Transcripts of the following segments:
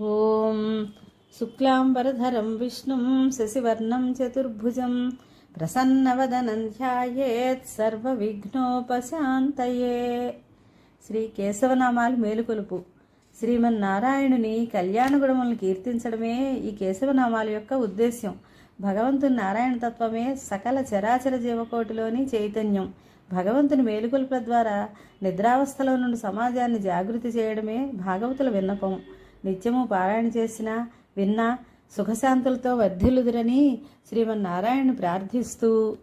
ఓం శుక్లాంబరధరం విష్ణుం శశివర్ణం చతుర్భుజం ప్రసన్నవదనం ధ్యాయేత్ సర్వవిఘ్నోపశాంతయే. శ్రీ కేశవనామాలు మేలుకొలుపు. శ్రీమన్నారాయణుని కళ్యాణ గుణములను కీర్తించడమే ఈ కేశవనామాల యొక్క ఉద్దేశ్యం. భగవంతుని నారాయణ తత్వమే సకల చరాచర జీవకోటిలోని చైతన్యం. భగవంతుని మేలుకొలుపుల ద్వారా నిద్రావస్థలో నుండి సమాజాన్ని జాగృతి చేయడమే భాగవతుల విన్నపం. నిత్యము పారాయణ చేసినా విన్నా సుఖశాంతులతో వర్ధిల్లుదురని శ్రీమన్నారాయణుని ప్రార్థిస్తూ,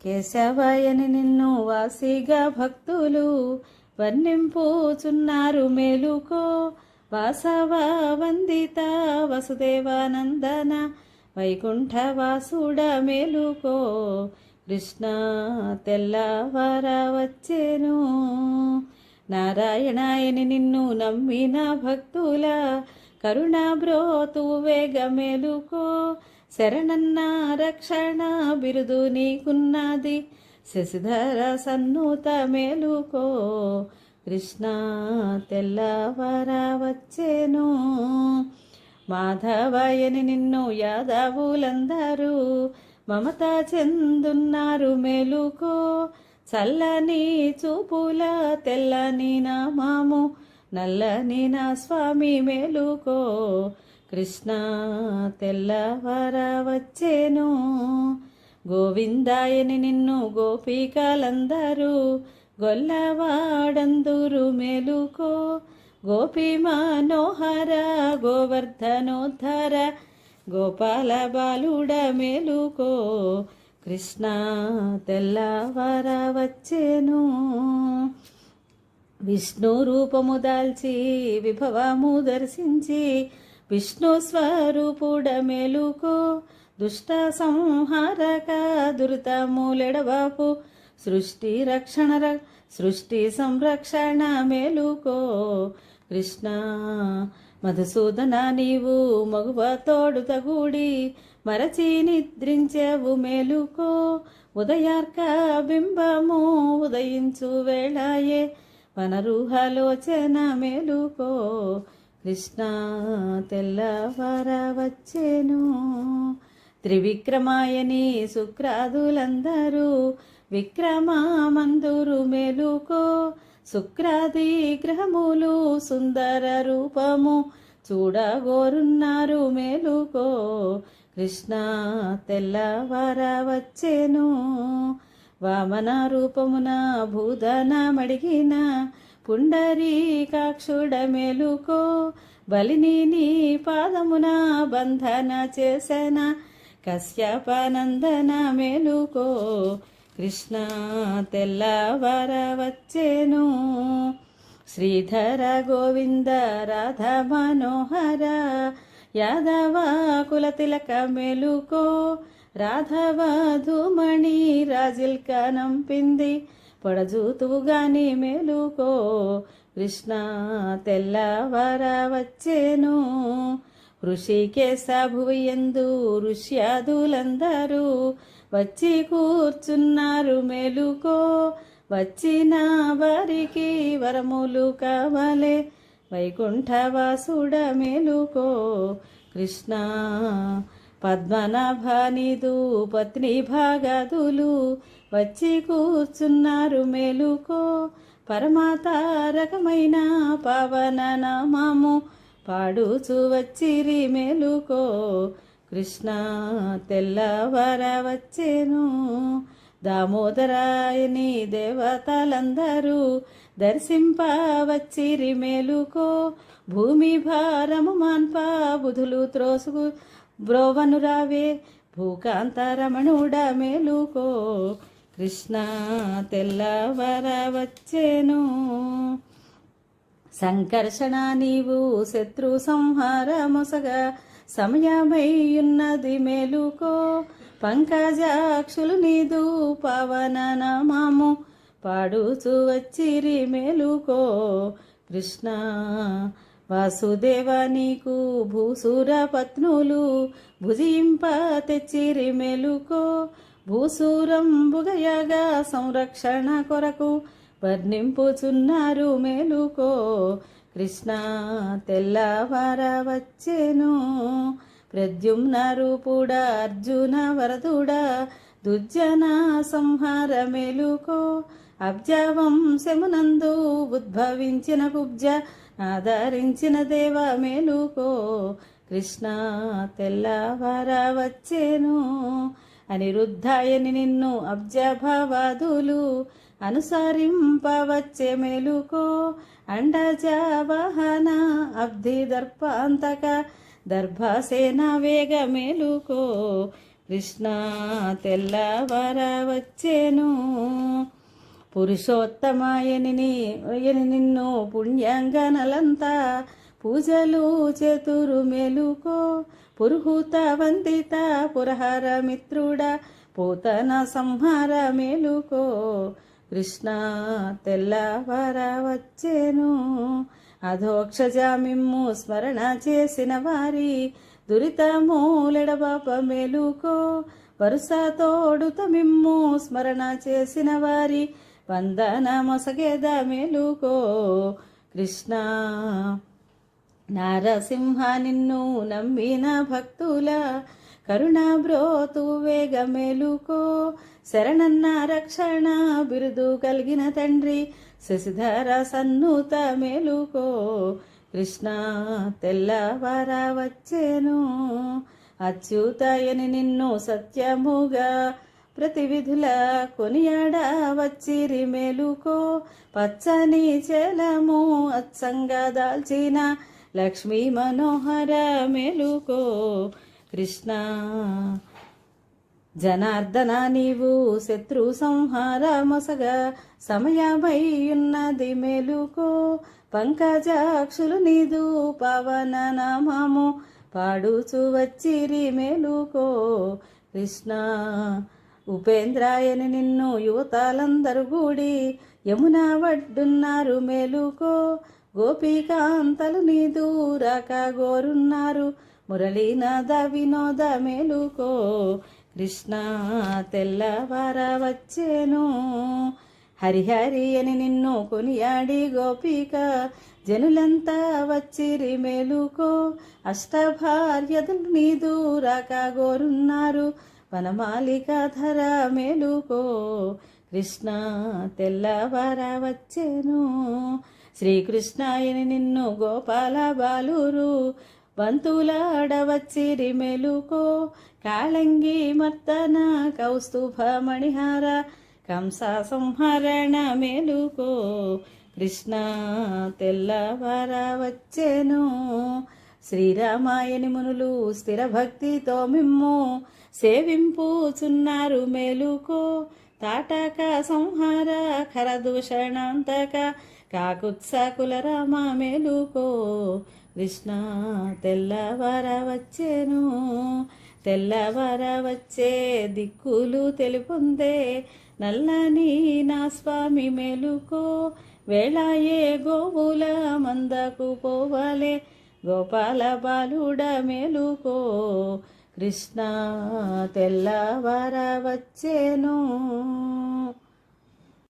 కేశవయని నిన్ను వాసిగా భక్తులు వర్ణింపుచున్నారు మేలుకో. వాసవ వందిత వసుదేవానందన వైకుంఠవాసుడ మేలుకో. కృష్ణ తెల్లవార వచ్చేను. నారాయణాయని నిన్ను నమ్మిన భక్తుల కరుణ బ్రోతు వేగ మేలుకో. శరణన్న రక్షణ బిరుదు నీకున్నది శశిధర సన్నుత మేలుకో. కృష్ణ తెల్లవార వచ్చేను. మాధవయని నిన్ను యాదవులందరూ మమత చెందున్నారు మేలుకో. చల్లని చూపుల తెల్లని నామాము నల్లని నా స్వామి మేలుకో. కృష్ణ తెల్లవార వచ్చేను. గోవిందాయని నిన్ను గోపికలందరూ గొల్లవాడందురు మేలుకో. గోపి మనోహర గోవర్ధనోద్ధర గోపాల బాలుడ మేలుకో. కృష్ణ తెల్లవార వచ్చేను. విష్ణు రూపము దాల్చి విభవము దర్శించి విష్ణు స్వరూపుడ మేలుకో. దుష్ట సంహారక దురితములెడబాపు సృష్టి సంరక్షణ మేలుకో. కృష్ణ మధుసూదన నీవు మగువ తోడుత గూడి మరచి నిద్రించేవు మేలుకో. ఉదయార్క బింబము ఉదయించు వేళాయే వనరుహలోచన మేలుకో. కృష్ణ తెల్లవార వచ్చేను. త్రివిక్రమాయని శుక్రాదులందరూ విక్రమామందురు మేలుకో. శుక్రాది గ్రహములు సుందర రూపము చూడగోరున్నారు మేలుకో. కృష్ణ తెల్లవార వచ్చేను. వామన రూపమున భూధన మడిగిన పుండరీకాక్షుడ మేలుకో. బలిని నీ పాదమున బంధన చేసన కశ్యపనందన మేలుకో. కృష్ణ తెల్లవార వచ్చేను. శ్రీధర గోవింద రాధ మనోహర యాదవ కులతిలక మేలుకో. రాధవ ధూమణి రాజిల్క నంపింది పొడజూతుగాని మేలుకో. కృష్ణ తెల్లవార వచ్చేను. ఋషికేశ భువియందు ఋష్యాదులందరూ వచ్చి కూర్చున్నారు మేలుకో. వచ్చిన వారికి వరములు కావాలే వైకుంఠవాసుడ మేలుకో. కృష్ణ పద్మనాభానిదు పత్ని భాగదులు వచ్చి కూర్చున్నారు మేలుకో. పరమాతారకమైన పావన నామము పాడుచు వచ్చిరి మేలుకో. కృష్ణ తెల్లవార వచ్చేను. దామోదరాయని దేవతలందరూ దర్శింప వచ్చిరి మేలుకో. భూమి భారము మాన్ప బుధులు త్రోసుకు బ్రోవను రావే భూకాంతరమణుడ మేలుకో. కృష్ణ తెల్లవార వచ్చేను. సంకర్షణ నీవు శత్రు సంహార మొసగ సమయమయ్యున్నది మేలుకో. పంకజాక్షులు నీదు పవన నామము పాడుచు వచ్చిరి మేలుకో. కృష్ణ వాసుదేవ నీకు భూసుర పత్నులు భుజింప తెచ్చిరి మేలుకో. భూసూరం బుగయగా సంరక్షణ కొరకు వర్ణింపుచున్నారు మేలుకో. కృష్ణ తెల్లవార వచ్చెను. ప్రద్యుమ్న రూపుడా అర్జున వరదుడా దుర్జన సంహార మేలుకో. అబ్జవంశమునందు ఉద్భవించిన కుబ్జ ఆదరించిన దేవ మేలుకో. కృష్ణ తెల్లవార వచ్చెను. అనిరుద్ధాయని నిన్ను అబ్జభవాదులు అనుసరింపవచ్చే మేలుకో. అండజవాహన అబ్ధి దర్పాంతక దర్భాసేన వేగ మేలుకో. కృష్ణ తెల్లవార వచ్చెను. పురుషోత్తమాయని నిన్ను పుణ్యాంగనలంతా పూజలు చేతురు మేలుకో. పురుహూత వందిత పురహర మిత్రుడా పూతన సంహార మేలుకో. కృష్ణ తెల్లవార వచ్చెను. అధోక్షజామిమ్ము స్మరణ చేసిన వారి దురితమూలెడబాప మేలుకో. వరుస తోడుత మిమ్ము స్మరణ చేసిన వారి వందన మొసగేద మేలుకో. కృష్ణ నారసింహ నిన్ను నమ్మిన భక్తుల కరుణ బ్రోతు వేగ మేలుకో. శరణన్న రక్షణ బిరుదు కలిగిన తండ్రి శశిధర సన్నుత మేలుకో. కృష్ణ తెల్లవార వచ్చెను. అచ్యుతాయని నిన్ను సత్యముగా ప్రతివిధుల కొనియాడ వచ్చిరి మేలుకో. పచ్చని చేలము అచ్చంగా దాల్చిన లక్ష్మీ మనోహర మేలుకో. కృష్ణ జనార్దన నీవు శత్రు సంహార మొసగ సమయమై ఉన్నది మేలుకో. పంకజాక్షులు నీదు పవన నామము పాడుచు వచ్చిరి మేలుకో. కృష్ణ ఉపేంద్రాయని నిన్ను యువతాలందరూ కూడి యమునా వడ్డున్నారు మేలుకో. గోపికాంతలు నీదు రాక గోరున్నారు మురళీనాథ వినోద మేలుకో. కృష్ణ తెల్లవార వచ్చెను. హరిహరి అని నిన్ను కొనియాడి గోపిక జనులంతా వచ్చిరి మేలుకో. అష్టభార్యదులు నీదు రాక గోరున్నారు వనమాలిక ధర మేలుకో. కృష్ణ తెల్లవార వచ్చెను. శ్రీకృష్ణాయని నిన్ను గోపాల బాలురు బంతులాడవచ్చిరి మేలుకో. కాళంగి మర్దన కౌస్తుభ మణిహార కంస సంహరణ మేలుకో. కృష్ణ తెల్లవార వచ్చెను. శ్రీరామాయని మునులు స్థిర భక్తితో మిమ్ము సేవింపుచున్నారు మేలుకో. తాటక సంహార ఖరదూషణాంతక కాకుత్సకుల రామ మేలుకో. కృష్ణ తెల్లవార వచ్చెను. తెల్లవార వచ్చే దిక్కులు తెలుపొందే నల్లని నా స్వామి మేలుకో. వేళాయే గోవుల మందకు పోవాలే గోపాల బాలుడ మేలుకో. కృష్ణ తెల్లవార వచ్చెను.